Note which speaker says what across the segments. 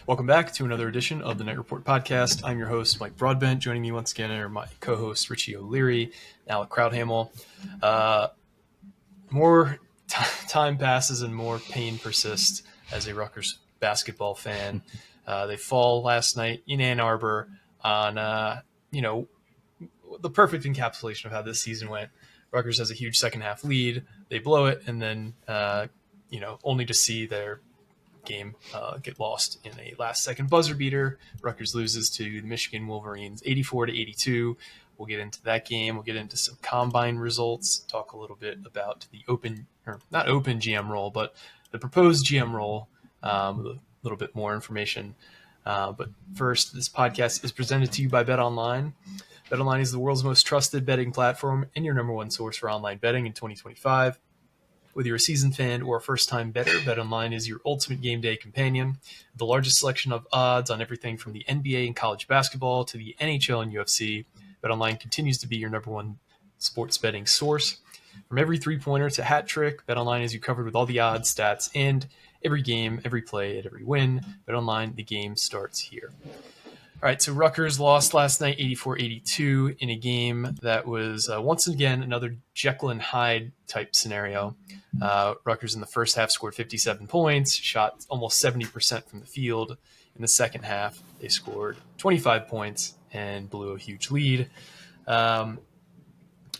Speaker 1: Welcome back to another edition of the Night Report podcast. I'm your host, Mike Broadbent. Joining me once again are my co-hosts, Richie O'Leary and Alec Crowdhamel. More time passes and more pain persists as a Rutgers basketball fan. They fall last night in Ann Arbor on, the perfect encapsulation of how this season went. Rutgers has a huge second half lead. They blow it, and then, only to see their game get lost in a last-second buzzer beater. Rutgers loses to the Michigan Wolverines 84-82. We'll get into that game. We'll get into some combine results, talk a little bit about the not open GM role, but the proposed GM role, with a little bit more information. But first, this podcast is presented to you by BetOnline. BetOnline is the world's most trusted betting platform and your number one source for online betting in 2025. Whether you're a seasoned fan or a first-time bettor, BetOnline is your ultimate game day companion. The largest selection of odds on everything from the NBA and college basketball to the NHL and UFC, BetOnline continues to be your number one sports betting source. From every three-pointer to hat trick, BetOnline has you covered with all the odds, stats, and every game, every play, and every win. BetOnline, the game starts here. All right, so Rutgers lost last night 84-82 in a game that was once again another Jekyll and Hyde type scenario. Rutgers in the first half scored 57 points, shot almost 70% from the field. In the second half, they scored 25 points and blew a huge lead.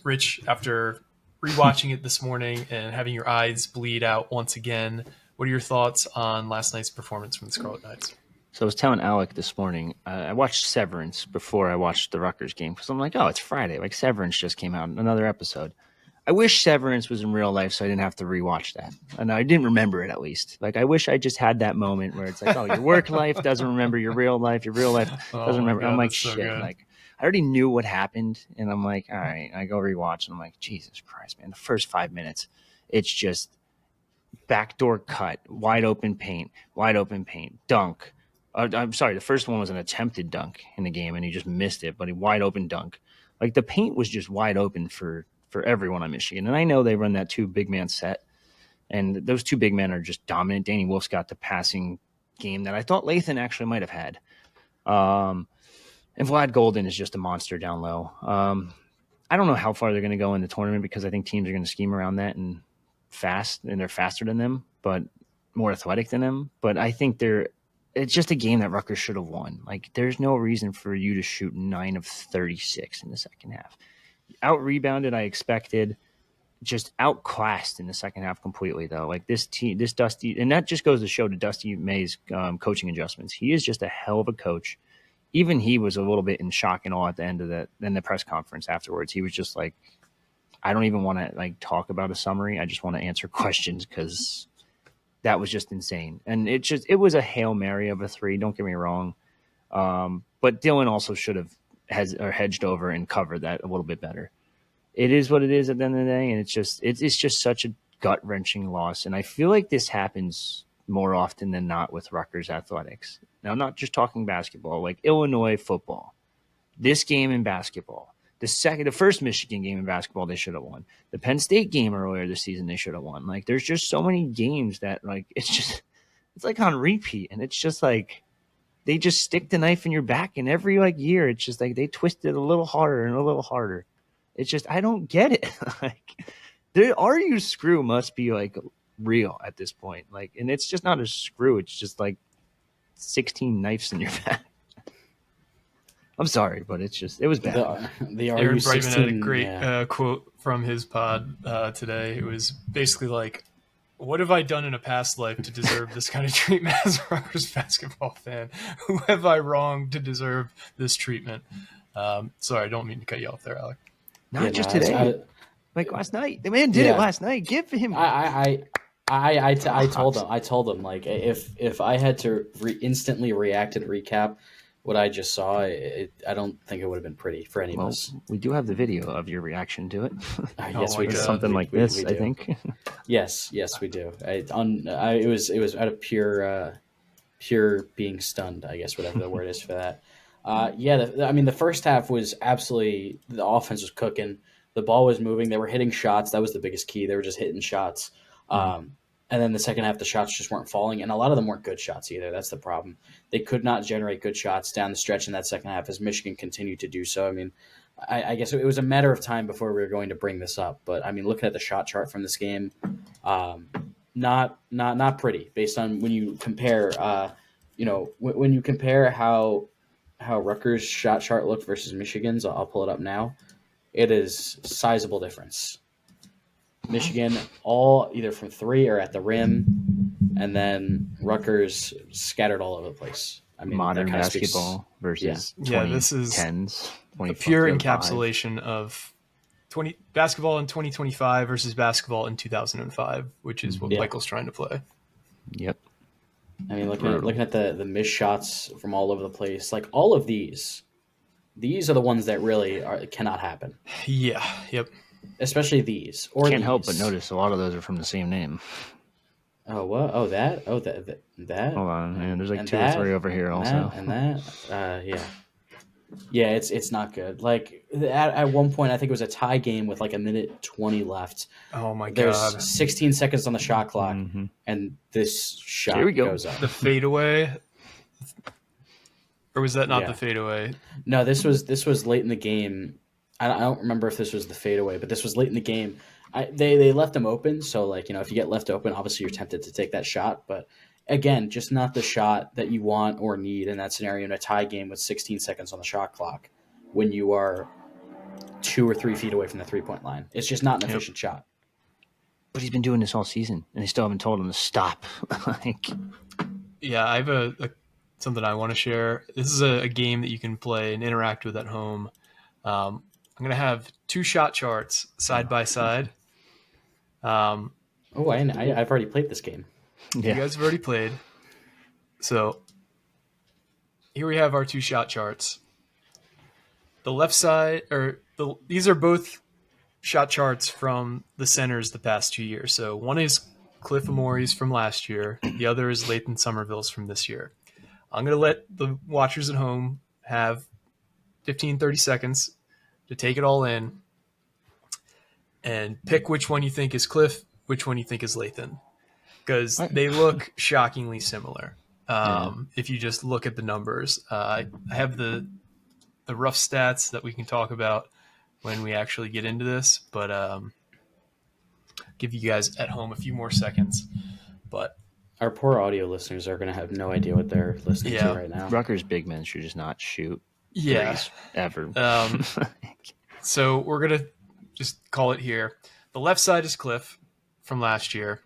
Speaker 1: Rich, after rewatching it this morning and having your eyes bleed out once again, what are your thoughts on last night's performance from the Scarlet Knights?
Speaker 2: So I was telling Alec this morning, I watched Severance before I watched the Rutgers game because I'm like, oh, it's Friday. Like Severance just came out, another episode. I wish Severance was in real life so I didn't have to rewatch that. And I didn't remember it, at least. Like, I wish I just had that moment where it's like, oh, your work life doesn't remember your real life doesn't remember. I'm like, shit. So like, I already knew what happened. And I'm like, all right. I go rewatch and I'm like, Jesus Christ, man. The first 5 minutes, it's just backdoor cut, wide open paint, dunk. I'm sorry, the first one was an attempted dunk in the game, and he just missed it, but a wide open dunk. Like, the paint was just wide open for everyone on Michigan. And I know they run that two big man set, and those two big men are just dominant. Danny Wolf's got the passing game that I thought Lathan actually might have had. And Vlad Golden is just a monster down low. I don't know how far they're going to go in the tournament because I think teams are going to scheme around that and they're faster than them, but more athletic than them. But I think it's just a game that Rutgers should have won. Like, there's no reason for you to shoot 9 of 36 in the second half. Out-rebounded, I expected. Just outclassed in the second half completely, though. Like, this Dusty – and that just goes to show to Dusty May's coaching adjustments. He is just a hell of a coach. Even he was a little bit in shock and awe at the end of the press conference afterwards. He was just like, I don't even want to, like, talk about a summary. I just want to answer questions because – that was just insane. And it was a Hail Mary of a three. Don't get me wrong. But Dylan also should have hedged over and covered that a little bit better. It is what it is at the end of the day. And it's just such a gut wrenching loss. And I feel like this happens more often than not with Rutgers athletics. Now, I'm not just talking basketball, like Illinois football, this game in basketball. The first Michigan game in basketball, they should have won. The Penn State game earlier this season, they should have won. Like, there's just so many games that, like, it's like on repeat. And it's just like, they just stick the knife in your back. And every, like, year, it's just like they twist it a little harder and a little harder. It's just, I don't get it. Like, the RU screw must be, like, real at this point. Like, and it's just not a screw. It's just like 16 knives in your back. I'm sorry, but it was bad.
Speaker 1: The Aaron Brightman had a great quote from his pod today. It was basically like, what have I done in a past life to deserve this kind of treatment as a Rutgers basketball fan? Who have I wronged to deserve this treatment? Sorry, I don't mean to cut you off there, Alec.
Speaker 2: Today. Like last night. The man did it last night. Give him.
Speaker 3: I told him, like, if I had to instantly react and recap what I just saw, I don't think it would have been pretty for any of us.
Speaker 2: We do have the video of your reaction to it.
Speaker 3: Yes, we do.
Speaker 2: Something like this, I think.
Speaker 3: Yes, we do. It was out of pure being stunned, I guess, whatever the word is for that. The first half was absolutely, the offense was cooking. The ball was moving. They were hitting shots. That was the biggest key. They were just hitting shots. And then the second half, the shots just weren't falling, and a lot of them weren't good shots either. That's the problem. They could not generate good shots down the stretch in that second half as Michigan continued to do so. I mean, I guess it was a matter of time before we were going to bring this up. But, I mean, looking at the shot chart from this game, not pretty based on when you compare, when you compare how Rutgers' shot chart looked versus Michigan's. I'll pull it up now. It is sizable difference. Michigan all either from three or at the rim, and then Rutgers scattered all over the place. I mean,
Speaker 2: modern basketball versus
Speaker 1: this is
Speaker 2: 2010s.
Speaker 1: a pure encapsulation of basketball in 2025 versus basketball in 2005, which is what Michael's trying to play.
Speaker 2: Yep.
Speaker 3: I mean, looking at the missed shots from all over the place, like all of these are the ones that really cannot happen.
Speaker 1: Yeah. Yep.
Speaker 3: Especially these.
Speaker 2: Can't help but notice a lot of those are from the same name.
Speaker 3: Oh, what? Oh, that? Oh, that?
Speaker 2: Hold on, man. There's like two or three over here also.
Speaker 3: Yeah. Yeah, it's not good. Like, at one point, I think it was a tie game with like 1:20 left.
Speaker 1: Oh, my God.
Speaker 3: There's 16 seconds on the shot clock, and this shot goes up.
Speaker 1: The fadeaway? Or was that not the fadeaway?
Speaker 3: No, this was late in the game. I don't remember if this was the fadeaway, but this was late in the game. They left them open, so like, if you get left open, obviously you're tempted to take that shot. But again, just not the shot that you want or need in that scenario in a tie game with 16 seconds on the shot clock when you are 2 or 3 feet away from the 3-point line. It's just not an efficient shot.
Speaker 2: But he's been doing this all season, and they still haven't told him to stop.
Speaker 1: Yeah, I have something I want to share. This is a game that you can play and interact with at home. I'm going to have 2 shot charts side by side.
Speaker 3: I've already played this game.
Speaker 1: Yeah. You guys have already played. So here we have our 2 shot charts. The left side, these are both shot charts from the centers the past 2 years. So one is Cliff Amory's from last year. The other is Lathan Somerville's from this year. I'm going to let the watchers at home have 15, 30 seconds to take it all in and pick which one you think is Cliff, which one you think is Lathan, because they look shockingly similar. If you just look at the numbers, I have the rough stats that we can talk about when we actually get into this, but give you guys at home a few more seconds. But
Speaker 3: our poor audio listeners are going to have no idea what they're listening to right now.
Speaker 2: Rutgers big men should just not shoot. Ever.
Speaker 1: So we're going to just call it here. The left side is Cliff from last year,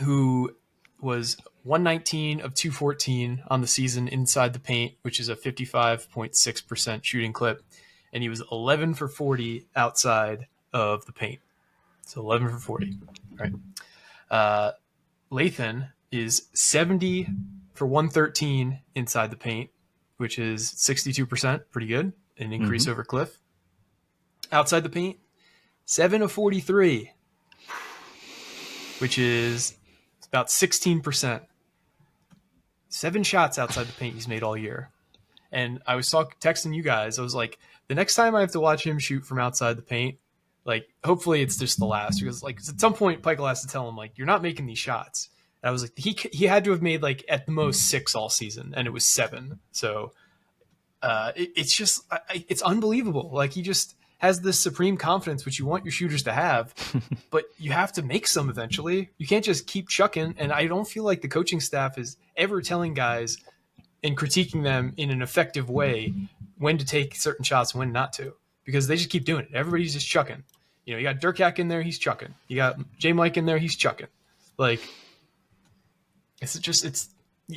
Speaker 1: who was 119 of 214 on the season inside the paint, which is a 55.6% shooting clip. And he was 11 for 40 outside of the paint. So 11 for 40. All right. Lathan is 70 for 113 inside the paint, which is 62%, pretty good, an increase over Cliff. Outside the paint, 7 of 43, which is about 16%. 7 shots outside the paint he's made all year. And I was texting you guys, I was like, the next time I have to watch him shoot from outside the paint, like, hopefully it's just the last, because like at some point Peichel has to tell him, like, you're not making these shots. And I was like, he had to have made like at the most 6 all season, and it was 7. So it's just it's unbelievable. Like, he just has this supreme confidence, which you want your shooters to have, but you have to make some eventually. You can't just keep chucking. And I don't feel like the coaching staff is ever telling guys and critiquing them in an effective way when to take certain shots and when not to, because they just keep doing it. Everybody's just chucking. You got Dirk in there, he's chucking. You got J. Mike in there, he's chucking. Like, you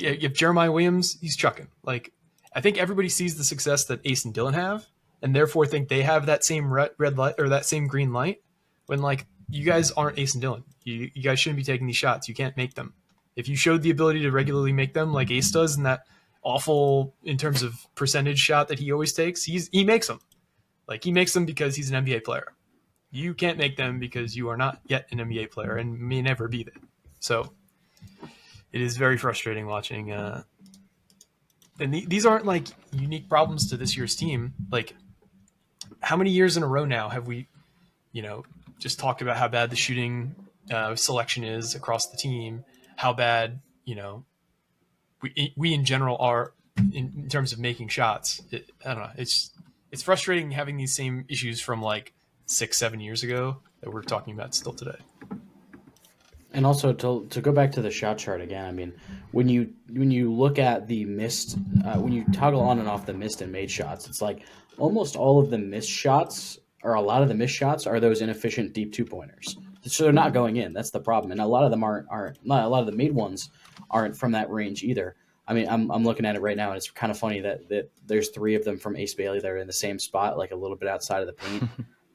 Speaker 1: have Jeremiah Williams, he's chucking. Like, I think everybody sees the success that Ace and Dylan have, and therefore think they have that same red light or that same green light, when like you guys aren't Ace and Dylan. You guys shouldn't be taking these shots. You can't make them. If you showed the ability to regularly make them like Ace does in that awful in terms of percentage shot that he always takes, he makes them. Like, he makes them because he's an NBA player. You can't make them because you are not yet an NBA player and may never be that. So it is very frustrating watching. And these aren't like unique problems to this year's team. Like, how many years in a row now have we, just talked about how bad the shooting selection is across the team, how bad we in general are in terms of making shots. I don't know. It's frustrating having these same issues from like 6-7 years ago that we're talking about still today.
Speaker 3: And also to go back to the shot chart again, I mean, when you look at the missed, when you toggle on and off the missed and made shots, it's like almost all of the missed shots, or a lot of the missed shots, are those inefficient deep 2-pointers. So they're not going in. That's the problem, and a lot of them aren't. Not a lot of the made ones aren't from that range either. I mean, I'm looking at it right now, and it's kind of funny that there's 3 of them from Ace Bailey that are in the same spot, like a little bit outside of the paint.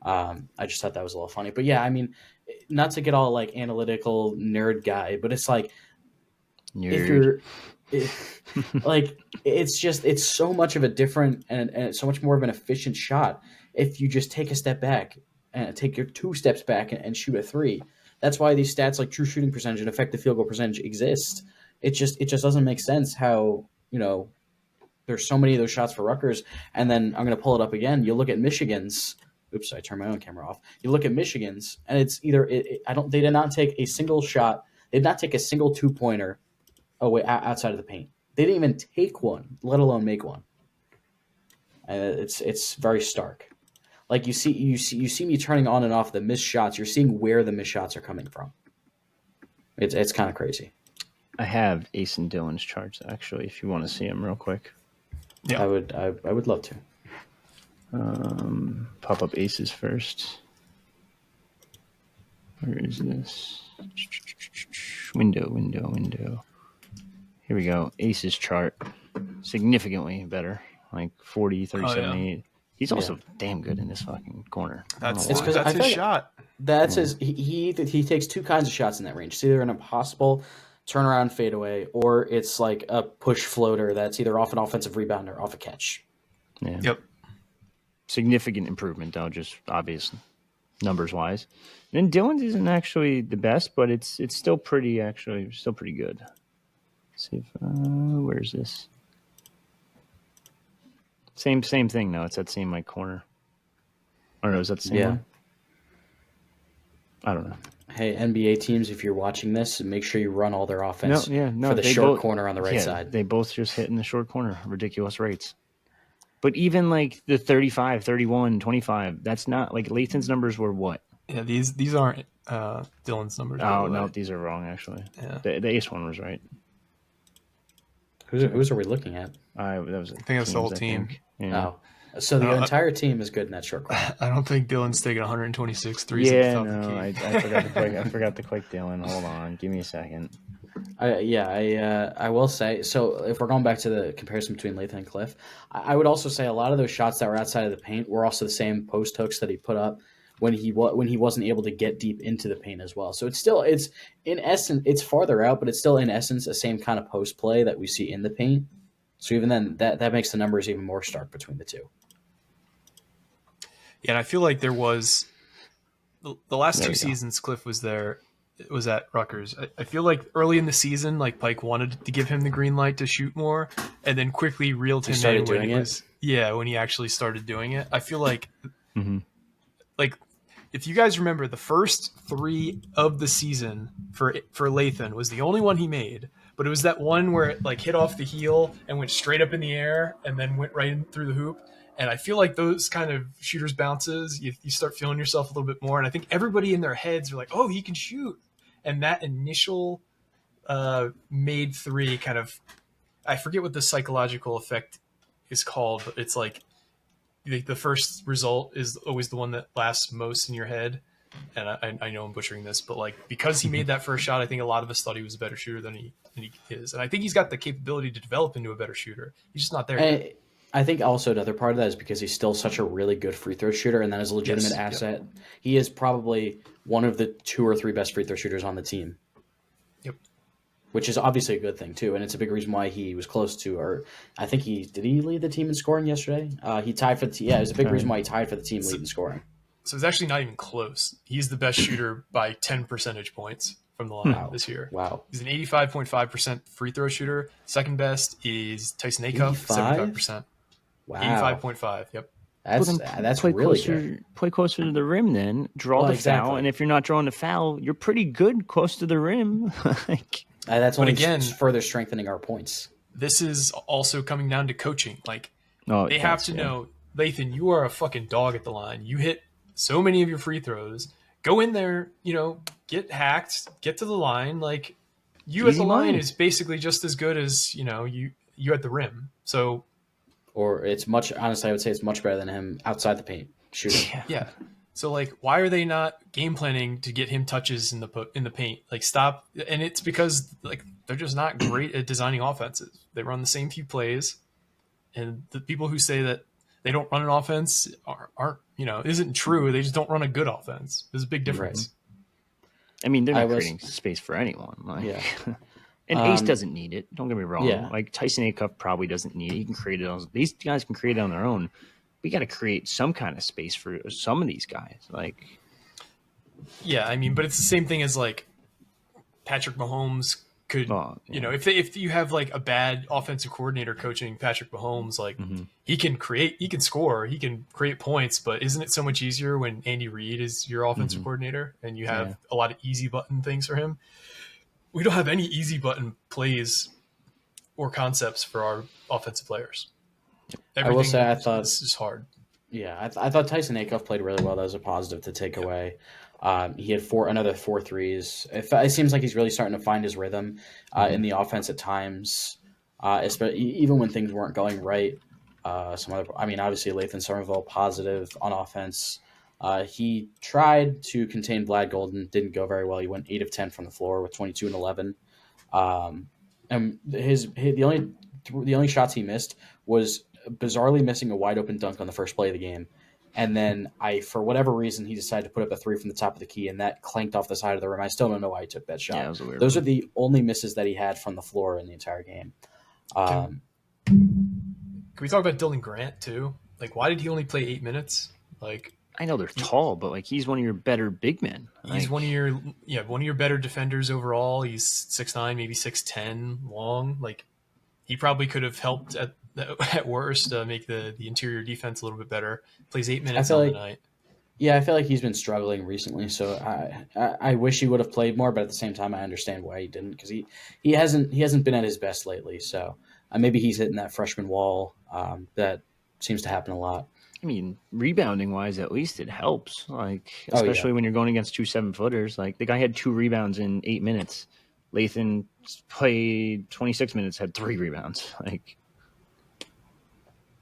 Speaker 3: I just thought that was a little funny, but yeah, I mean, not to get all like analytical nerd guy, but it's like like it's so much of a different and so much more of an efficient shot if you just take a step back and take your 2 steps back and shoot a 3. That's why these stats like true shooting percentage and effective field goal percentage exist. It just doesn't make sense how there's so many of those shots for Rutgers, and then I'm going to pull it up again. You look at Michigan's. Oops, I turned my own camera off. You look at Michigan's, and it's either they did not take a single shot. They did not take a single 2-pointer away outside of the paint. They didn't even take one, let alone make one. It's very stark. Like you see me turning on and off the missed shots. You're seeing where the missed shots are coming from. It's kind of crazy.
Speaker 2: I have Ace and Dylan's charts actually. If you want to see them real quick,
Speaker 1: Yeah,
Speaker 3: I would love to.
Speaker 2: Pop up Aces first. Where is this? Window. Here we go. Aces chart. Significantly better. Like 40, 37, 8. He's also damn good in this fucking corner.
Speaker 1: That's
Speaker 3: It's 'cause I
Speaker 1: his
Speaker 3: feel
Speaker 1: shot.
Speaker 3: That's his. He takes 2 kinds of shots in that range. It's either an impossible turnaround fadeaway, or it's like a push floater that's either off an offensive rebound or off a catch.
Speaker 2: Yeah.
Speaker 1: Yep.
Speaker 2: Significant improvement, though, just obvious numbers wise. And Dylan's isn't actually the best, but it's still pretty good. Let's see if where's this? Same thing though. It's that same like corner. Or no, is that the same one? I don't know.
Speaker 3: Hey, NBA teams, if you're watching this, make sure you run all their offense for the
Speaker 2: they
Speaker 3: short
Speaker 2: both,
Speaker 3: corner on the right side.
Speaker 2: They both just hit in the short corner. Ridiculous rates. But even like the 35, 31, 25, that's not like Lathan's numbers were what?
Speaker 1: Yeah, these aren't Dylan's numbers.
Speaker 2: Oh, no, these are wrong actually.
Speaker 1: Yeah.
Speaker 2: The Ace one was right.
Speaker 3: Who's are we looking at?
Speaker 1: I think that's the whole team.
Speaker 2: Yeah.
Speaker 3: Oh, so the entire team is good in that short corner.
Speaker 1: I don't think Dylan's taking 126 threes.
Speaker 2: Yeah, no, I forgot to click Dylan. Hold on, give me a second.
Speaker 3: I will say, so if we're going back to the comparison between Lathan and Cliff, I would also say a lot of those shots that were outside of the paint were also the same post hooks that he put up when he wasn't able to get deep into the paint as well. So it's in essence, it's farther out, but it's still in essence the same kind of post play that we see in the paint. So even then, that makes the numbers even more stark between the two.
Speaker 1: Yeah, and I feel like there was the last 2 seasons Cliff was there. It was at Rutgers. I feel like early in the season, like Pike wanted to give him the green light to shoot more, and then quickly reeled him in when he actually started doing it. I feel like, like if you guys remember, the first 3 of the season for Lathan was the only one he made, but it was that one where it like hit off the heel and went straight up in the air and then went right in through the hoop. And I feel like those kind of shooters bounces, you start feeling yourself a little bit more. And I think everybody in their heads are like, oh, he can shoot. And that initial made 3 kind of, I forget what the psychological effect is called, but it's like the first result is always the one that lasts most in your head. And I know I'm butchering this, but like because he made that first shot, I think a lot of us thought he was a better shooter than he is. And I think he's got the capability to develop into a better shooter. He's just not there yet.
Speaker 3: I think also another part of that is because he's still such a really good free throw shooter, and that is a legitimate asset. Yep. He is probably one of the 2 or 3 best free throw shooters on the team.
Speaker 1: Yep.
Speaker 3: Which is obviously a good thing too, and it's a big reason why he was close to, or I think did he lead the team in scoring yesterday? He tied for the team. Yeah, it was a big reason why he tied for the team lead in scoring.
Speaker 1: So it's actually not even close. He's the best shooter by 10 percentage points from the line this year.
Speaker 3: Wow.
Speaker 1: He's an 85.5% free throw shooter. Second best is Tyson Acuff, 75%.
Speaker 3: Wow.
Speaker 1: 85.5. Yep.
Speaker 3: That's
Speaker 2: play
Speaker 3: really
Speaker 2: closer,
Speaker 3: good.
Speaker 2: play closer to the rim. Then draw the foul, and if you're not drawing the foul, you're pretty good close to the rim. Like,
Speaker 3: That's
Speaker 1: But
Speaker 3: only
Speaker 1: again,
Speaker 3: further strengthening our points.
Speaker 1: this is also coming down to coaching. Like, they have to
Speaker 2: yeah.
Speaker 1: know, Lathan, you are a fucking dog at the line. You hit so many of your free throws. Go in there, get hacked, get to the line. Like, you at
Speaker 2: Easy
Speaker 1: the line
Speaker 2: money.
Speaker 1: is basically just as good as you at the rim. So,
Speaker 3: Or it's much, honestly, I would say it's much better than him outside the paint shooting.
Speaker 1: yeah. So, like, why are they not game planning to get him touches in the paint? Like, stop. And it's because, like, they're just not great at designing offenses. They run the same few plays, and the people who say that they don't run an offense aren't isn't true. They just don't run a good offense. There's a big difference.
Speaker 2: Right. I mean, they're not creating space for anyone. Like,
Speaker 3: yeah.
Speaker 2: And Ace doesn't need it. Don't get me wrong.
Speaker 3: Yeah.
Speaker 2: Like, Tyson Acuff probably doesn't need it. He can create it on. These guys can create it on their own. We got to create some kind of space for some of these guys. Like,
Speaker 1: yeah, I mean, but it's the same thing as like Patrick Mahomes could, if you have like a bad offensive coordinator coaching Patrick Mahomes, like he can score, he can create points, but isn't it so much easier when Andy Reid is your offensive coordinator and you have a lot of easy button things for him? We don't have any easy button plays or concepts for our offensive players.
Speaker 3: I will say, I thought
Speaker 1: this is hard.
Speaker 3: Yeah, I thought Tyson Acuff played really well. That was a positive to take away. He had another 4 threes. It seems like he's really starting to find his rhythm in the offense at times, especially even when things weren't going right. Obviously Lathan Somerville positive on offense. He tried to contain Vlad Golden, didn't go very well. He went 8 of 10 from the floor with 22 and 11. And the only shots he missed was bizarrely missing a wide open dunk on the first play of the game. And then for whatever reason, he decided to put up a 3 from the top of the key, and that clanked off the side of the rim. I still don't know why he took that shot.
Speaker 2: Yeah, it was a weird
Speaker 3: Those
Speaker 2: one.
Speaker 3: are the only misses that he had from the floor in the entire game.
Speaker 1: Can we talk about Dylan Grant too? Like, why did he only play 8 minutes? Like,
Speaker 2: I know they're tall, but like he's one of your better big men.
Speaker 1: He's one of your better defenders overall. He's 6'9", maybe 6'10", long. Like, he probably could have helped at worst make the interior defense a little bit better. Plays 8 minutes on the night.
Speaker 3: Yeah, I feel like he's been struggling recently, so I wish he would have played more, but at the same time, I understand why he didn't, because he hasn't been at his best lately. So maybe he's hitting that freshman wall that seems to happen a lot.
Speaker 2: I mean, rebounding wise, at least it helps. Like, especially when you're going against 2 7-footers. Like, the guy had 2 rebounds in 8 minutes. Lathan played 26 minutes, had 3 rebounds. Like,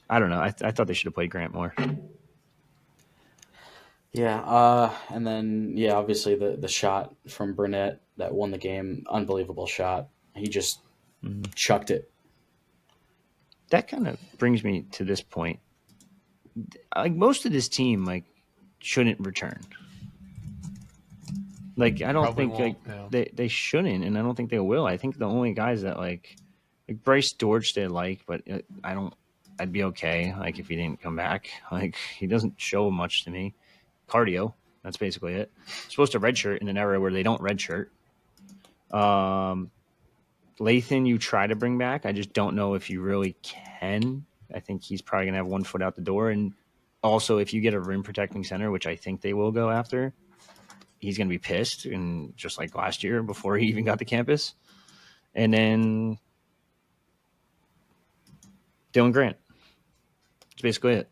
Speaker 2: I don't know. I thought they should have played Grant more.
Speaker 3: Yeah, and then obviously the shot from Burnett that won the game, unbelievable shot. He just chucked it.
Speaker 2: That kind of brings me to this point. Like, most of this team shouldn't return. Like, I don't think they shouldn't, and I don't think they will. I think the only guys that like Bryce George they like, but I'd be okay if he didn't come back. Like, he doesn't show much to me. Cardio, that's basically it. Supposed to redshirt in an era where they don't redshirt. Lathan, you try to bring back. I just don't know if you really can. I think he's probably going to have 1 foot out the door. And also, if you get a rim protecting center, which I think they will go after, he's going to be pissed. And just like last year before he even got to campus. And then Dylan Grant. That's basically it.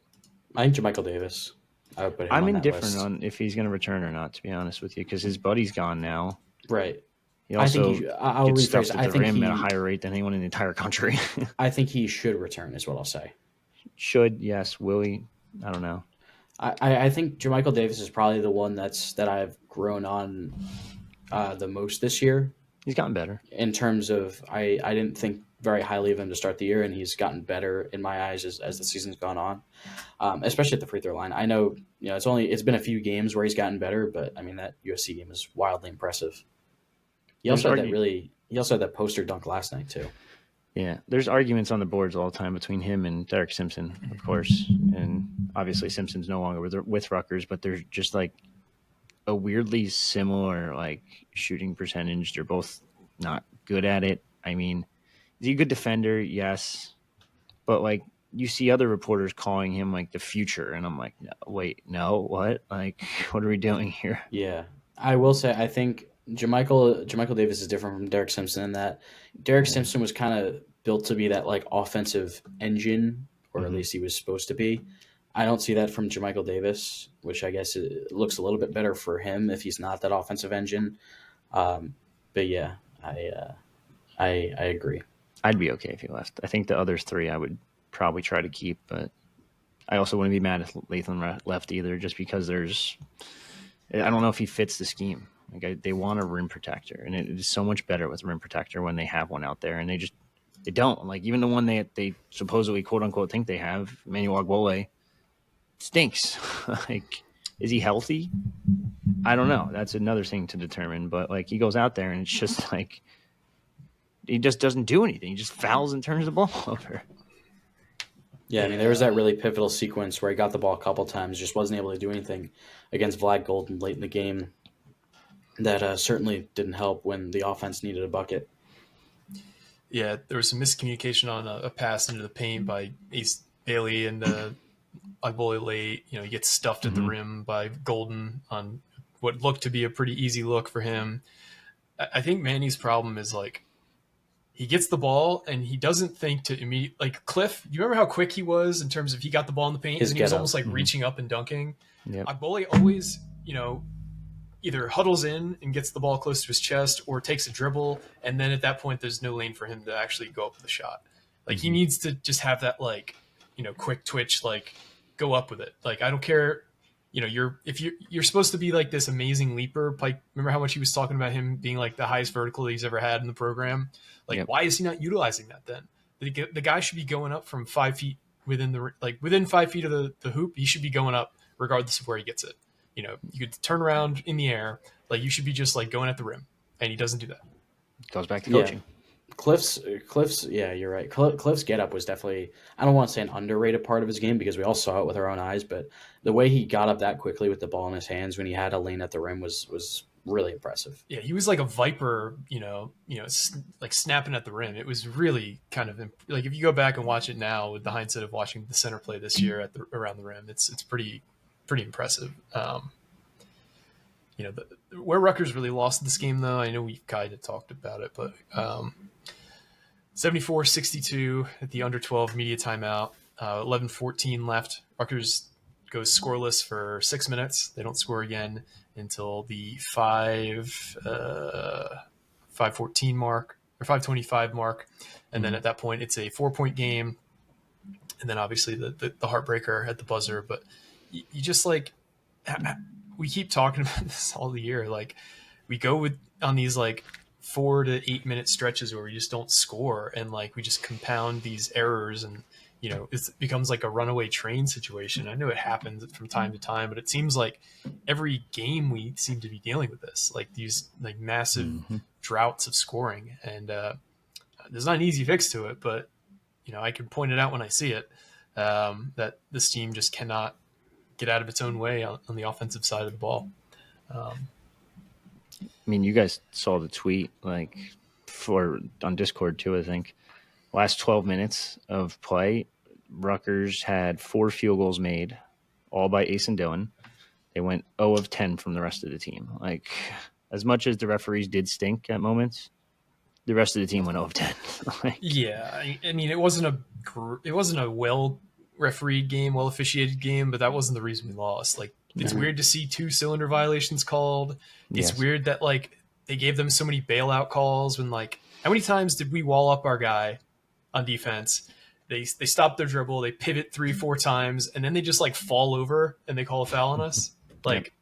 Speaker 3: I think JaMychal Davis. I would put him
Speaker 2: I'm
Speaker 3: on
Speaker 2: indifferent
Speaker 3: that list.
Speaker 2: on if he's going to return or not, to be honest with you, because his buddy's gone now.
Speaker 3: Right.
Speaker 2: He also
Speaker 3: I'll
Speaker 2: gets
Speaker 3: rephrase.
Speaker 2: stuffed at the rim at a higher rate than anyone in the entire country.
Speaker 3: I think he should return, is what I'll say.
Speaker 2: Should, yes. Will he? I don't know.
Speaker 3: I think JaMychal Davis is probably the one that I've grown on the most this year.
Speaker 2: He's gotten better.
Speaker 3: In terms of, I didn't think very highly of him to start the year, and he's gotten better in my eyes as the season's gone on, especially at the free throw line. I know, it's been a few games where he's gotten better, but I mean, that USC game was wildly impressive. He also had that poster dunk last night too.
Speaker 2: Yeah, there's arguments on the boards all the time between him and Derek Simpson, of course, and obviously Simpson's no longer with Rutgers, but there's just like a weirdly similar shooting percentage. They're both not good at it. I mean, is he a good defender? Yes, but you see other reporters calling him like the future, and I'm like, no, wait, no, what? Like, what are we doing here?
Speaker 3: Yeah, I will say I think Jermichael Davis is different from Derek Simpson in that Derek Simpson was kind of built to be that like offensive engine, or at least he was supposed to be. I don't see that from Jermichael Davis, which I guess it looks a little bit better for him if he's not that offensive engine. But yeah, I agree.
Speaker 2: I'd be okay if he left. I think the other three I would probably try to keep, but I also wouldn't be mad if Latham left either, just because I don't know if he fits the scheme. Like they want a rim protector, and it is so much better with rim protector when they have one out there, and they don't. Like even the one they supposedly quote unquote think they have, Emmanuel Agbole, stinks. Like, is he healthy? I don't know. That's another thing to determine. But like he goes out there and it's just like he just doesn't do anything. He just fouls and turns the ball over.
Speaker 3: Yeah, I mean, there was that really pivotal sequence where he got the ball a couple times, just wasn't able to do anything against Vlad Golden late in the game. That certainly didn't help when the offense needed a bucket.
Speaker 1: Yeah, there was some miscommunication on a pass into the paint by Ace Bailey and Agbole late. You know, he gets stuffed at the rim by Golden on what looked to be a pretty easy look for him. I think Manny's problem is like he gets the ball and he doesn't think to immediately like Cliff. Do you remember how quick he was in terms of he got the ball in the paint and he was almost like reaching up and dunking?
Speaker 2: Yep.
Speaker 1: Agbole always, either huddles in and gets the ball close to his chest or takes a dribble, and then at that point there's no lane for him to actually go up with the shot. Like he needs to just have that quick twitch, like go up with it. Like I don't care, you're supposed to be like this amazing leaper. Like remember how much he was talking about him being like the highest vertical he's ever had in the program? Like why is he not utilizing that then? The guy should be going up from 5 feet within 5 feet of the hoop. He should be going up regardless of where he gets it. You could turn around in the air. Like you should be just like going at the rim, and he doesn't do that.
Speaker 2: Goes back to coaching.
Speaker 3: Yeah. Cliff's. Yeah, you're right. Cliff's get up was definitely, I don't want to say an underrated part of his game because we all saw it with our own eyes, but the way he got up that quickly with the ball in his hands when he had a lane at the rim was really impressive.
Speaker 1: Yeah, he was like a viper, like snapping at the rim. It was really kind of like if you go back and watch it now with the hindsight of watching the center play this year around the rim, it's pretty impressive. Where Rutgers really lost this game, though, I know we've kind of talked about it, but 74-62 at the under 12 media timeout, 11:14 left. Rutgers goes scoreless for 6 minutes. They don't score again until the 5:14 mark or 5:25 mark, and then at that point it's a 4-point game, and then obviously the heartbreaker at the buzzer. But you just like we keep talking about this all the year. Like we go on these like 4 to 8 minute stretches where we just don't score, and like we just compound these errors, and it becomes like a runaway train situation. I know it happens from time to time, but it seems like every game we seem to be dealing with this, like these like massive droughts of scoring, and there's not an easy fix to it, but I can point it out when I see it, that this team just cannot get out of its own way on the offensive side of the ball.
Speaker 2: I mean, you guys saw the tweet on Discord too, I think. Last 12 minutes of play, Rutgers had 4 field goals made, all by Ace and Dillon. They went 0 of 10 from the rest of the team. Like, as much as the referees did stink at moments, the rest of the team went 0 of 10.
Speaker 1: Yeah, I mean, it wasn't a well refereed game, well officiated game, but that wasn't the reason we lost. Like it's weird to see 2 cylinder violations called. It's weird that like they gave them so many bailout calls when like how many times did we wall up our guy on defense? They stop their dribble, they pivot 3-4 times, and then they just like fall over and they call a foul on us. Like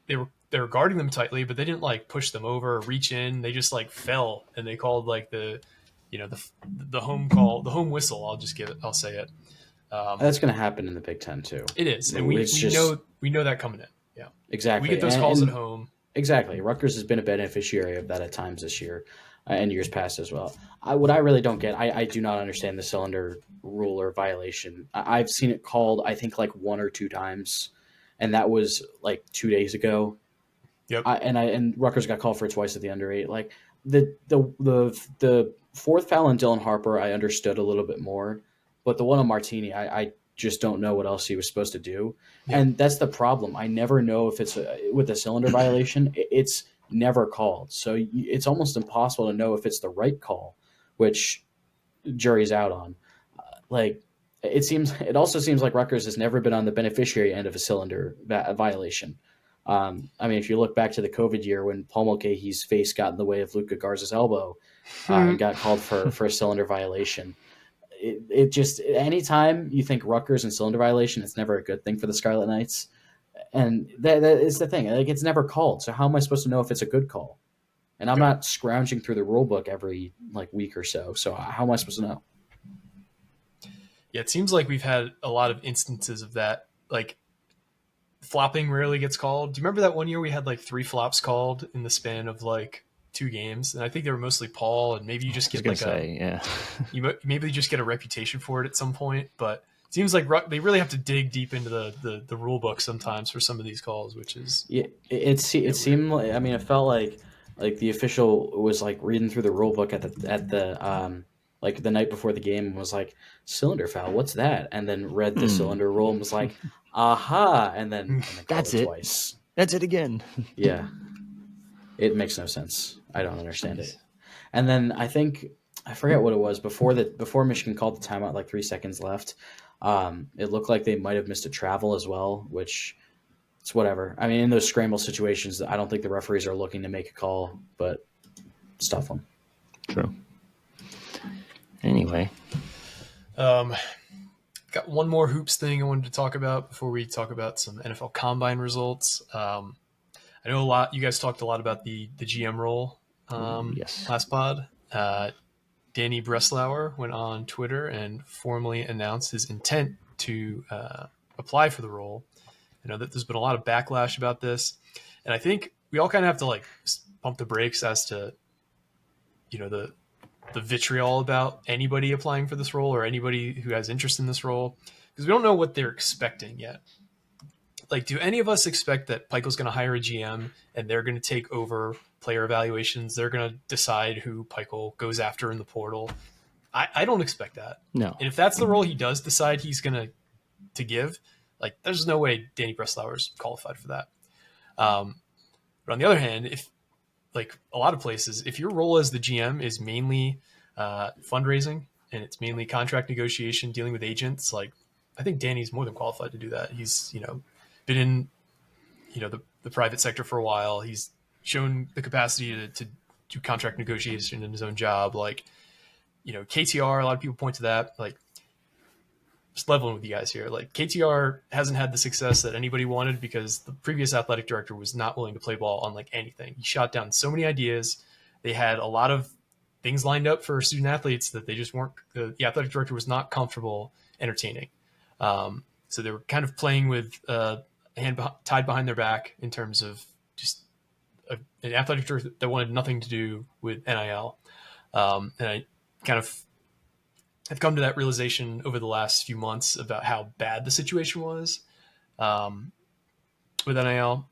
Speaker 1: they were guarding them tightly, but they didn't like push them over or reach in. They just like fell, and they called like the home call, the home whistle. I'll say it.
Speaker 3: That's going to happen in the Big Ten too.
Speaker 1: It is, and we know that coming in. Yeah,
Speaker 3: exactly.
Speaker 1: We get those calls at home.
Speaker 3: Exactly. Rutgers has been a beneficiary of that at times this year, and years past as well. What I really don't get, I do not understand the cylinder rule or violation. I've seen it called, I think, like 1 or 2 times, and that was like 2 days ago.
Speaker 1: Yep.
Speaker 3: And Rutgers got called for it twice at the under 8. Like the 4th foul on Dylan Harper, I understood a little bit more. But the one on Martini, I just don't know what else he was supposed to do.
Speaker 1: Yeah.
Speaker 3: And that's the problem. I never know if it's with a cylinder violation. It's never called. So it's almost impossible to know if it's the right call, which jury's out on. Like it also seems like Rutgers has never been on the beneficiary end of a cylinder violation. I mean, if you look back to the COVID year when Paul Mulcahy's face got in the way of Luka Garza's elbow and got called for a cylinder violation, it just anytime you think Rutgers and cylinder violation, it's never a good thing for the Scarlet Knights. And that is the thing. Like, it's never called. So how am I supposed to know if it's a good call? And I'm not scrounging through the rule book every week or so. So how am I supposed to know?
Speaker 1: Yeah, it seems like we've had a lot of instances of that. Like, flopping rarely gets called. Do you remember that one year we had 3 flops called in the span of 2 games? And I think they were mostly Paul, and maybe you just get maybe you just get a reputation for it at some point. But it seems like they really have to dig deep into the rule book sometimes for some of these calls, which is
Speaker 3: it seemed like, I mean, it felt like the official was reading through the rule book at the the night before the game and was like, cylinder foul, what's that? And then read the cylinder rule and was like, aha, and then
Speaker 2: that's
Speaker 3: it
Speaker 2: it
Speaker 3: twice.
Speaker 2: That's it again.
Speaker 3: Yeah, it makes no sense. I don't understand it. And then I forget what it was before Michigan called the timeout, 3 seconds left. It looked like they might have missed a travel as well, which it's whatever. I mean, in those scramble situations, I don't think the referees are looking to make a call, but stuff them.
Speaker 2: True. Anyway,
Speaker 1: got one more hoops thing I wanted to talk about before we talk about some NFL Combine results. I know you guys talked a lot about the GM role
Speaker 2: yes.
Speaker 1: last pod. Danny Breslauer went on Twitter and formally announced his intent to apply for the role. I know that there's been a lot of backlash about this, and I think we all kind of have to pump the brakes as to the vitriol about anybody applying for this role or anybody who has interest in this role, because we don't know what they're expecting yet. Do any of us expect that Pikel's going to hire a GM and they're going to take over player evaluations? They're going to decide who Pikel goes after in the portal? I don't expect that.
Speaker 2: No.
Speaker 1: And if that's the role he does decide he's going to give, there's no way Danny Breslauer's qualified for that. But on the other hand, if a lot of places, if your role as the GM is mainly fundraising and it's mainly contract negotiation, dealing with agents, I think Danny's more than qualified to do that. He's, been in, the private sector for a while. He's shown the capacity to do contract negotiation in his own job. KTR, a lot of people point to that. Just leveling with you guys here. KTR hasn't had the success that anybody wanted because the previous athletic director was not willing to play ball on anything. He shot down so many ideas. They had a lot of things lined up for student athletes that they just weren't. The athletic director was not comfortable entertaining. So they were kind of playing with a hand tied behind their back in terms of just an athletic director that wanted nothing to do with NIL. And I kind of have come to that realization over the last few months about how bad the situation was with NIL.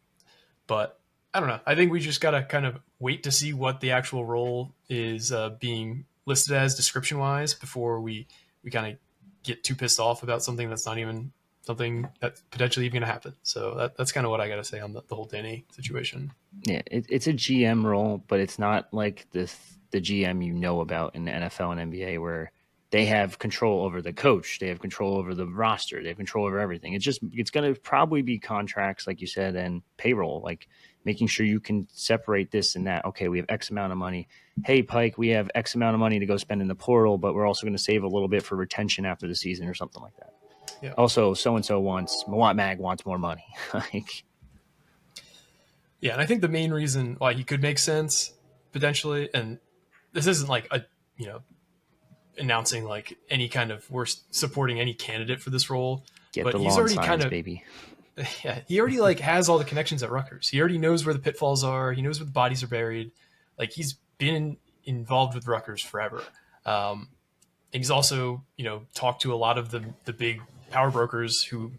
Speaker 1: But I don't know. I think we just got to kind of wait to see what the actual role is being listed as description-wise before we kind of get too pissed off about something that's not even something that's potentially even going to happen. So that's kind of what I got to say on the whole Danny situation.
Speaker 2: Yeah, it's a GM role, but it's not like the GM about in the NFL and NBA where they have control over the coach, they have control over the roster, they have control over everything. It's going to probably be contracts, like you said, and payroll, making sure you can separate this and that. Okay, we have X amount of money. Hey, Pike, we have X amount of money to go spend in the portal, but we're also going to save a little bit for retention after the season or something like that. Yeah. Also, so-and-so Mag wants more money.
Speaker 1: Yeah, and I think the main reason why he could make sense potentially, and this isn't announcing any kind of we're supporting any candidate for this role.
Speaker 2: But he's already kind of baby.
Speaker 1: Yeah, he already has all the connections at Rutgers. He already knows where the pitfalls are. He knows where the bodies are buried. He's been involved with Rutgers forever. And he's also, talked to a lot of the big power brokers who,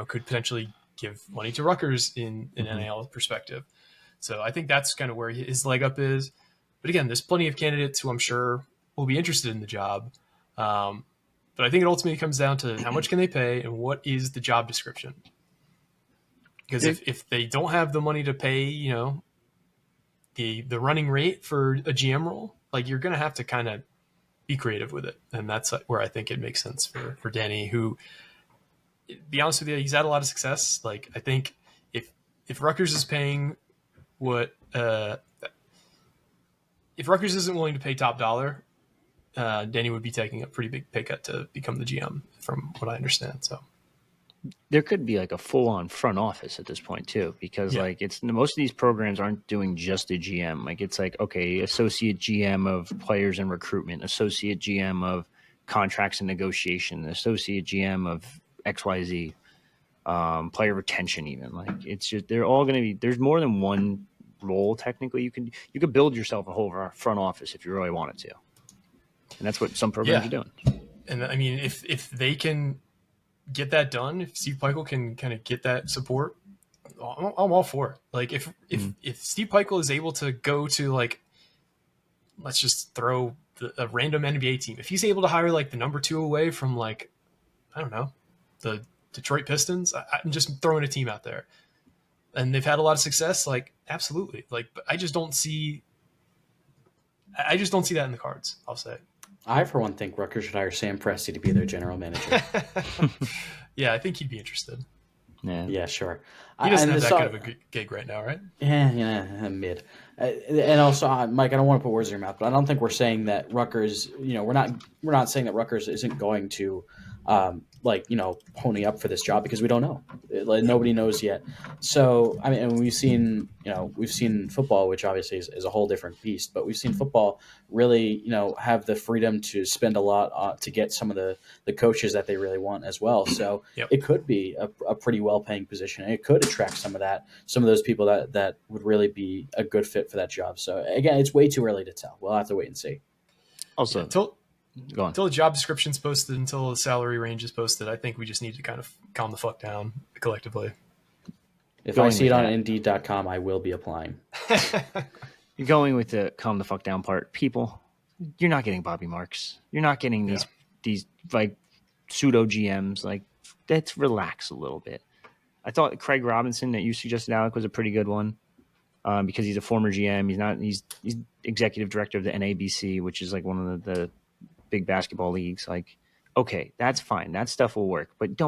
Speaker 1: could potentially give money to Rutgers in an NIL perspective. So I think that's kind of where his leg up is. But again, there's plenty of candidates who I'm sure will be interested in the job. But But I think it ultimately comes down to how much can they pay and what is the job description. Because if they don't have the money to pay, the running rate for a GM role, like you're going to have to kind of be creative with it. And that's where I think it makes sense for Danny, who, to be honest with you, he's had a lot of success. Like, I think if Rutgers is paying what, if Rutgers isn't willing to pay top dollar, Danny would be taking a pretty big pay cut to become the GM, from what I understand. So
Speaker 2: there could be like a full-on front office at this point too, because like it's most of these programs aren't doing just a GM. Like it's like, okay, associate GM of players and recruitment, associate GM of contracts and negotiation, associate GM of XYZ, player retention, even. Like it's just, they're all going to be, there's more than one role. Technically you could build yourself a whole front office if you really wanted to. And that's what some programs are doing.
Speaker 1: And I mean, if they can get that done, if Steve Peichel can kind of get that support, I'm all for it. Like if Steve Peichel is able to go to, like, let's just throw a random NBA team, if he's able to hire like the number 2 away from, like, I don't know, the Detroit Pistons, I'm just throwing a team out there, and they've had a lot of success, like, absolutely. Like, but I just don't see that in the cards, I'll say.
Speaker 3: I, for one, think Rutgers should hire Sam Presti to be their general manager.
Speaker 1: Yeah, I think he'd be interested.
Speaker 3: Yeah, sure.
Speaker 1: He doesn't have that good of a gig right now, right?
Speaker 3: Yeah, mid. And also, Mike, I don't want to put words in your mouth, but I don't think we're saying that Rutgers, we're not saying that Rutgers isn't going to, pony up for this job, because we don't know. Nobody knows yet. So, I mean, and we've seen football, which obviously is a whole different beast, but we've seen football really, have the freedom to spend a lot to get some of the coaches that they really want as well. So It could be a pretty well-paying position. And it could attract some of those people that would really be a good fit for that job. So again, it's way too early to tell. We'll have to wait and see.
Speaker 2: Also,
Speaker 1: until the job description's posted, until the salary range is posted, I think we just need to kind of calm the fuck down collectively.
Speaker 3: If I see it on Indeed.com, I will be applying.
Speaker 2: You're going with the calm the fuck down part. People, you're not getting Bobby Marks. You're not getting these like pseudo GMs. Like, let's relax a little bit. I thought Craig Robinson, that you suggested, Alec, was a pretty good one, because he's a former GM. He's executive director of the NABC, which is like one of the big basketball leagues. Like, okay, that's fine. That stuff will work. But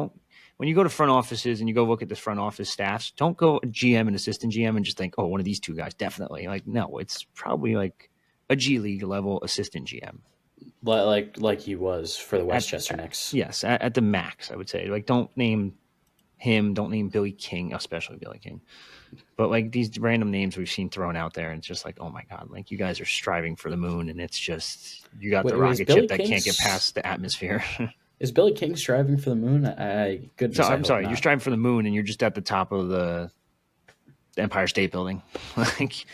Speaker 2: when you go to front offices and you go look at the front office staffs, don't go GM and assistant GM and just think, oh, one of these two guys, definitely. Like, no, it's probably like a G League level assistant GM.
Speaker 3: Like he was for the Westchester Knicks.
Speaker 2: Yes, at the max, I would say. Like, don't name him, don't name Billy King, especially Billy King. But like these random names we've seen thrown out there, and it's just like, oh my God, like you guys are striving for the moon, and it's just, you got the rocket ship that can't get past the atmosphere.
Speaker 3: Is Billy King striving for the moon? I'm
Speaker 2: sorry, you're striving for the moon, and you're just at the top of the Empire State Building. Like,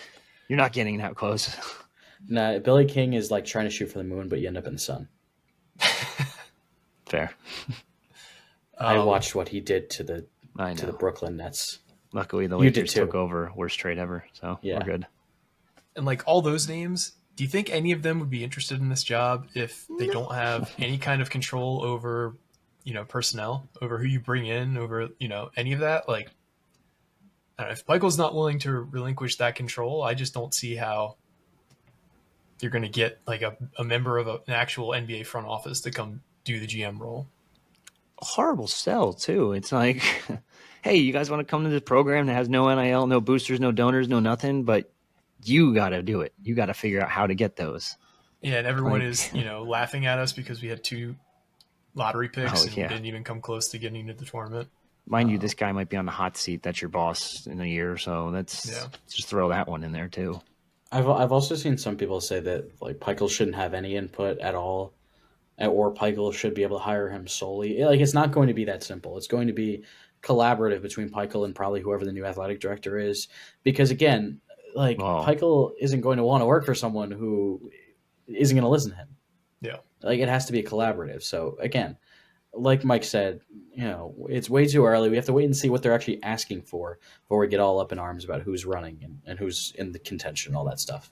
Speaker 2: you're not getting that close.
Speaker 3: Nah, Billy King is like trying to shoot for the moon, but you end up in the sun.
Speaker 2: Fair.
Speaker 3: I watched what he did to the Brooklyn Nets.
Speaker 2: Luckily, the Lakers took over. Worst trade ever, so we're good.
Speaker 1: And like all those names, do you think any of them would be interested in this job if they don't have any kind of control over, personnel, over who you bring in, over, any of that? Like, I don't know, if Michael's not willing to relinquish that control, I just don't see how you're going to get like a member of an actual NBA front office to come do the GM role.
Speaker 2: Horrible sell too. It's like, hey, you guys want to come to this program that has no NIL, no boosters, no donors, no nothing, but you got to do it. You got to figure out how to get those.
Speaker 1: Yeah, and everyone is, laughing at us because we had 2 lottery picks and we didn't even come close to getting into the tournament.
Speaker 2: Mind you, this guy might be on the hot seat. That's your boss in a year, so just throw that one in there too.
Speaker 3: I've also seen some people say that like Peichel shouldn't have any input at all, or Peichel should be able to hire him solely. Like, it's not going to be that simple. It's going to be collaborative between Peichel and probably whoever the new athletic director is, because again, Peichel isn't going to want to work for someone who isn't going to listen to him.
Speaker 1: Yeah,
Speaker 3: like it has to be collaborative. So again, like Mike said, it's way too early. We have to wait and see what they're actually asking for before we get all up in arms about who's running and who's in the contention, all that stuff.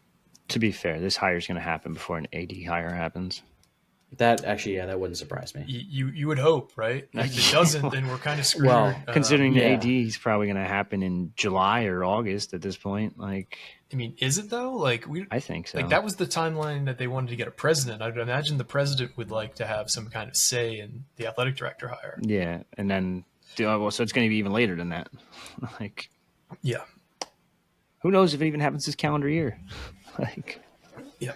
Speaker 2: To be fair, this hire is going to happen before an AD hire happens.
Speaker 3: That actually, that wouldn't surprise me.
Speaker 1: You would hope, right? If it doesn't, then we're kind of screwed.
Speaker 3: Well,
Speaker 2: Considering the
Speaker 3: yeah.
Speaker 2: AD is probably going to happen in July or August at this point. Like,
Speaker 1: I mean, is it though?
Speaker 2: I think so.
Speaker 1: Like that was the timeline that they wanted to get a president. I'd imagine the president would like to have some kind of say in the athletic director hire.
Speaker 2: Yeah, and then so it's going to be even later than that. Like,
Speaker 1: yeah,
Speaker 2: who knows if it even happens this calendar year? Like,
Speaker 1: yeah,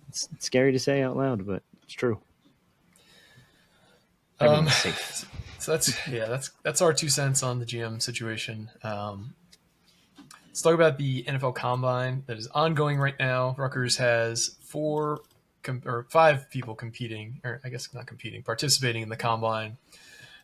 Speaker 2: it's scary to say out loud, but it's true. Safe.
Speaker 1: So that's our 2 cents on the GM situation. Let's talk about the NFL Combine that is ongoing right now. Rutgers has 5 people competing, or I guess not competing, participating in the Combine.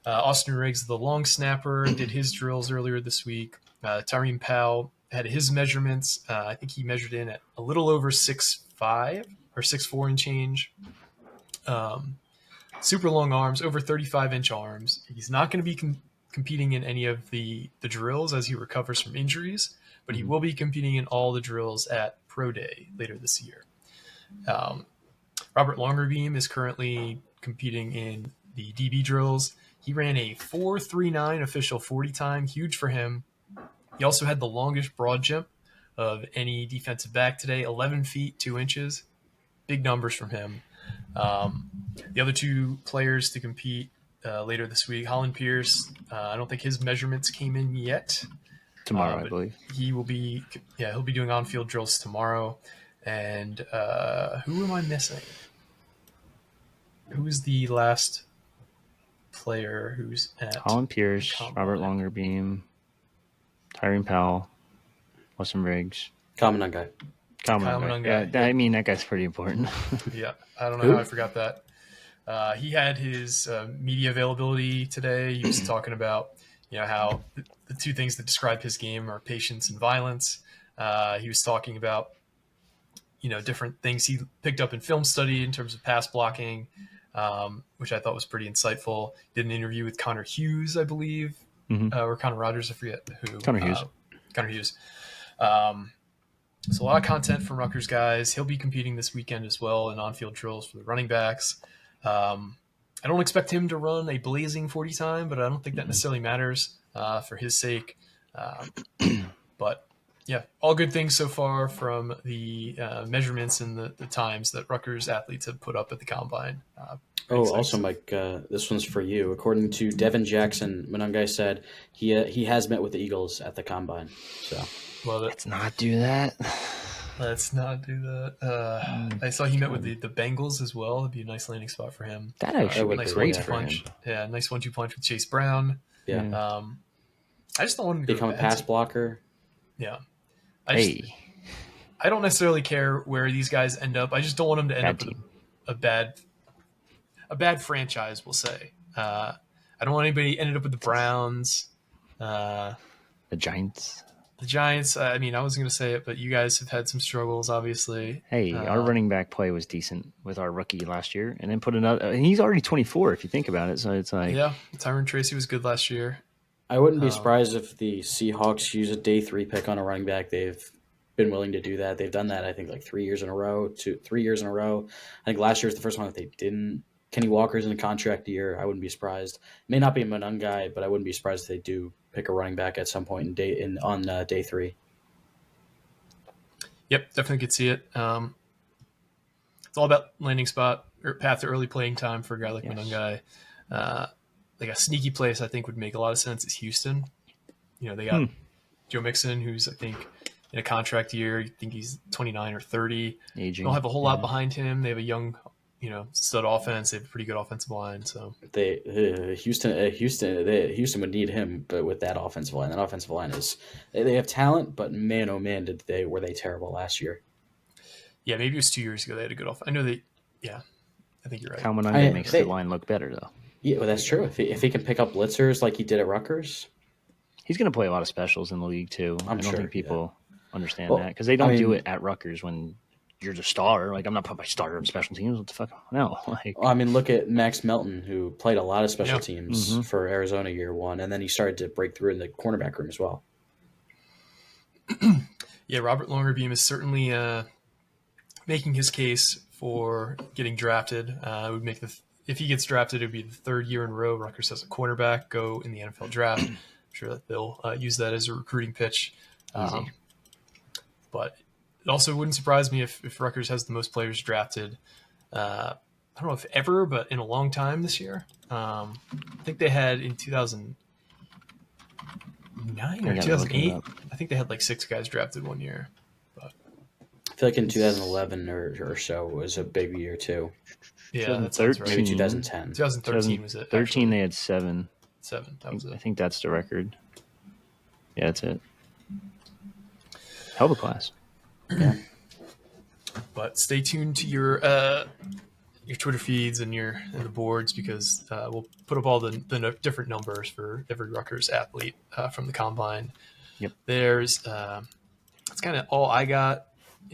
Speaker 1: Austin Riggs, the long snapper, did his drills earlier this week. Tyreen Powell had his measurements. I think he measured in at a little over 6'5" or 6'4" and change. Super long arms, over 35-inch arms. He's not going to be competing in any of the drills as he recovers from injuries, but he will be competing in all the drills at Pro Day later this year. Robert Longerbeam is currently competing in the DB drills. He ran a 4.39 official 40 time, huge for him. He also had the longest broad jump of any defensive back today, 11 feet 2 inches. Big numbers from him. The other 2 players to compete later this week, Holland Pierce, I don't think his measurements came in yet.
Speaker 2: Tomorrow, I believe.
Speaker 1: He'll be doing on-field drills tomorrow. And who am I missing? Who is the last player who's at
Speaker 2: Holland Pierce, Robert Longerbeam, Tyreen Powell, Austin Riggs.
Speaker 3: Common guy.
Speaker 1: Kyle
Speaker 2: Yeah, I mean, that guy's pretty important.
Speaker 1: Yeah, I don't know how I forgot that. He had his media availability today. He was talking about, how the 2 things that describe his game are patience and violence. He was talking about, different things he picked up in film study in terms of pass blocking, which I thought was pretty insightful. Did an interview with Connor Hughes, I believe, or Connor Rogers, I forget who. Connor Hughes. So a lot of content from Rutgers guys. He'll be competing this weekend as well in on-field drills for the running backs. I don't expect him to run a blazing 40 time, but I don't think that necessarily matters for his sake. But yeah, all good things so far from the measurements and the times that Rutgers athletes have put up at the Combine.
Speaker 3: Also, Mike, this one's for you. According to Devin Jackson, Monangai said he has met with the Eagles at the Combine. So
Speaker 2: let's not do that.
Speaker 1: Let's not do that. I saw he met with the Bengals as well. It'd be a nice landing spot for him.
Speaker 2: That actually would
Speaker 1: nice
Speaker 2: be great
Speaker 1: 1-2
Speaker 2: for
Speaker 1: punch.
Speaker 2: him.
Speaker 1: Yeah, nice 1-2 punch with Chase Brown.
Speaker 3: Yeah.
Speaker 1: I just don't want him to
Speaker 3: become a pass blocker.
Speaker 1: Yeah.
Speaker 2: I
Speaker 1: don't necessarily care where these guys end up. I just don't want them to end up with a bad franchise, we'll say. I don't want anybody ended up with the Browns.
Speaker 2: The Giants.
Speaker 1: The Giants, I mean, I wasn't going to say it, but you guys have had some struggles, obviously.
Speaker 2: Hey, our running back play was decent with our rookie last year, and then put another. And he's already 24, if you think about it. So it's like,
Speaker 1: yeah, Tyron Tracy was good last year.
Speaker 3: I wouldn't be surprised if the Seahawks use a day 3 pick on a running back. They've been willing to do that. They've done that, I think, like 3 years in a row. 3 years in a row. I think last year was the first one that they didn't. Kenny Walker's in a contract year. I wouldn't be surprised. May not be a Monangai, but I wouldn't be surprised if they do pick a running back at some point on day 3.
Speaker 1: Yep, definitely could see it. It's all about landing spot or path to early playing time for a guy like Monangai. Like a sneaky place I think would make a lot of sense is Houston. They got Joe Mixon, who's I think in a contract year. I think he's 29 or 30.
Speaker 2: Aging.
Speaker 1: They don't have a whole lot behind him. They have a young stud offense. They have a pretty good offensive line. So
Speaker 3: Houston would need him, but with that offensive line they have talent, but man, oh man, were they terrible last year?
Speaker 1: Yeah, maybe it was 2 years ago. They had a good offense. I know they. Yeah, I think you're right.
Speaker 2: Kalmananga makes the line look better though.
Speaker 3: Yeah, well, that's true. If he can pick up blitzers like he did at Rutgers,
Speaker 2: he's going to play a lot of specials in the league too. I don't think people understand that because they don't do it at Rutgers when you're the star. Like, I'm not putting my starter in special teams. What the fuck? No.
Speaker 3: Look at Max Melton, who played a lot of special teams for Arizona year 1, and then he started to break through in the cornerback room as well.
Speaker 1: Yeah, Robert Longerbeam is certainly making his case for getting drafted. Would make if he gets drafted, it would be the third year in a row Rutgers has a cornerback go in the NFL draft. I'm sure that they'll use that as a recruiting pitch.
Speaker 2: Easy.
Speaker 1: But it also wouldn't surprise me if Rutgers has the most players drafted. I don't know if ever, but in a long time this year. I think they had in 2009 or 2008. I think they had like 6 guys drafted one year. But
Speaker 3: I feel like in 2011 or so was a big year too.
Speaker 1: Yeah, that sounds right.
Speaker 3: Maybe 2010.
Speaker 1: 2013 was it?
Speaker 2: 13
Speaker 1: actually.
Speaker 2: they had 7.
Speaker 1: 7. That was it.
Speaker 2: I think that's the record. Yeah, that's it. Hell of a class.
Speaker 3: Yeah.
Speaker 1: But stay tuned to your Twitter feeds and the boards, because we'll put up all the different numbers for every Rutgers athlete from the combine.
Speaker 2: Yep.
Speaker 1: There's that's kind of all I got.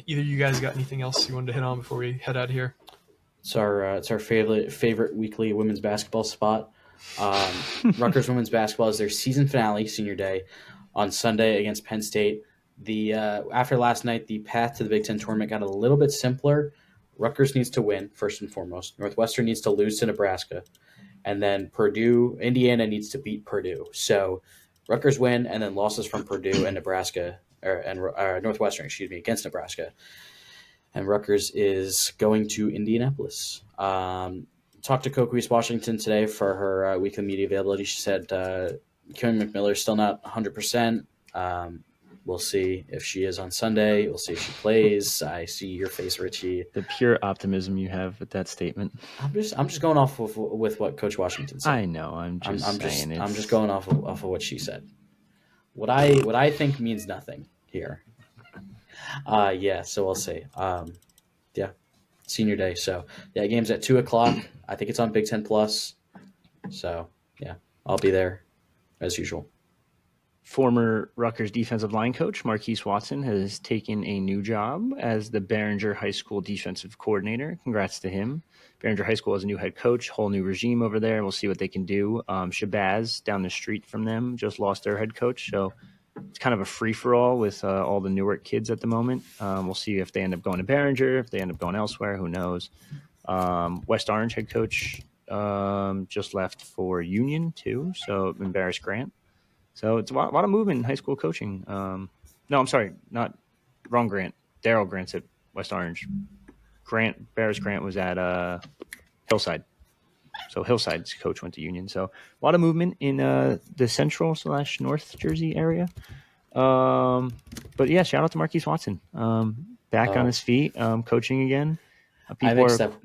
Speaker 1: Either you guys got anything else you wanted to hit on before we head out of here?
Speaker 3: It's our favorite weekly women's basketball spot. Rutgers women's basketball is their season finale, senior day, on Sunday against Penn State. After last night, the path to the Big Ten tournament got a little bit simpler. Rutgers needs to win first and foremost. Northwestern needs to lose to Nebraska, and then Indiana needs to beat Purdue. So Rutgers win, and then losses from Purdue and Nebraska and Northwestern, against Nebraska. And Rutgers is going to Indianapolis. Talked to Coke Reese Washington today for her weekly media availability. She said Kim McMillar is still not 100%. We'll see if she is on Sunday. We'll see if she plays. I see your face, Richie.
Speaker 2: The pure optimism you have with that statement.
Speaker 3: I'm just going off with what Coach Washington said.
Speaker 2: I know. I'm just
Speaker 3: going off of what she said. What I think means nothing here. Yeah. So we'll see. Yeah. Senior day. So yeah, game's at 2:00. I think it's on Big Ten Plus. So yeah, I'll be there as usual.
Speaker 2: Former Rutgers defensive line coach Marquise Watson has taken a new job as the Behringer High School defensive coordinator. Congrats to him. Behringer High School has a new head coach, whole new regime over there. We'll see what they can do. Shabazz down the street from them just lost their head coach, so it's kind of a free-for-all with all the Newark kids at the moment. We'll see if they end up going to Behringer, if they end up going elsewhere, who knows. West Orange head coach just left for Union too, so embarrassed Grant. So it's a lot of movement in high school coaching. No, I'm sorry, wrong Grant. Daryl Grant's at West Orange. Barris Grant was at Hillside. So Hillside's coach went to Union. So a lot of movement in the central/north Jersey area. But yeah, shout out to Marquise Watson. Back on his feet, coaching again. What's up?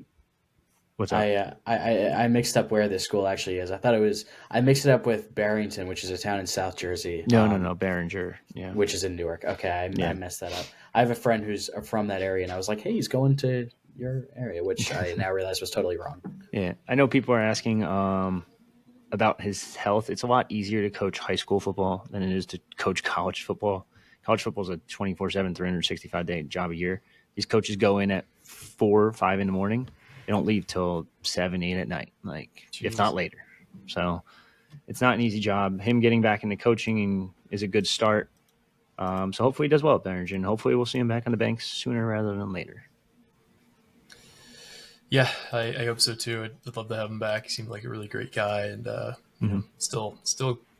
Speaker 3: I mixed up where this school actually is. I mixed it up with Barrington, which is a town in South Jersey.
Speaker 2: No, Behringer. Yeah.
Speaker 3: Which is in Newark. Okay, I messed that up. I have a friend who's from that area, and I was like, hey, he's going to your area, which I now realize was totally wrong.
Speaker 2: Yeah. I know people are asking about his health. It's a lot easier to coach high school football than it is to coach college football. College football is a 24/7, 365-day job a year. These coaches go in at 4 or 5 in the morning. They don't leave till 7, 8 at night, if not later. So it's not an easy job. Him getting back into coaching is a good start. So hopefully he does well at Behringer, and hopefully we'll see him back on the banks sooner rather than later.
Speaker 1: Yeah, I hope so too. I'd love to have him back. He seemed like a really great guy, and still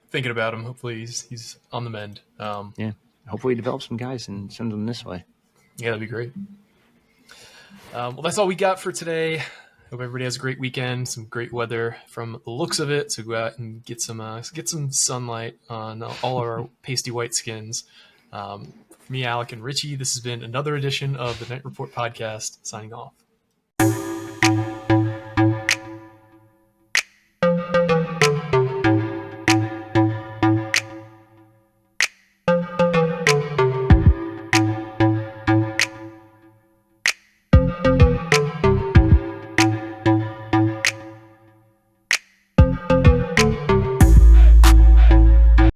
Speaker 1: thinking about him. Hopefully he's on the mend.
Speaker 2: Yeah, hopefully he develops some guys and sends them this way.
Speaker 1: Yeah, that'd be great. Well, that's all we got for today. Hope everybody has a great weekend. Some great weather from the looks of it. So go out and get some sunlight on all our pasty white skins. For me, Alec, and Richie, this has been another edition of the Night Report podcast. Signing off.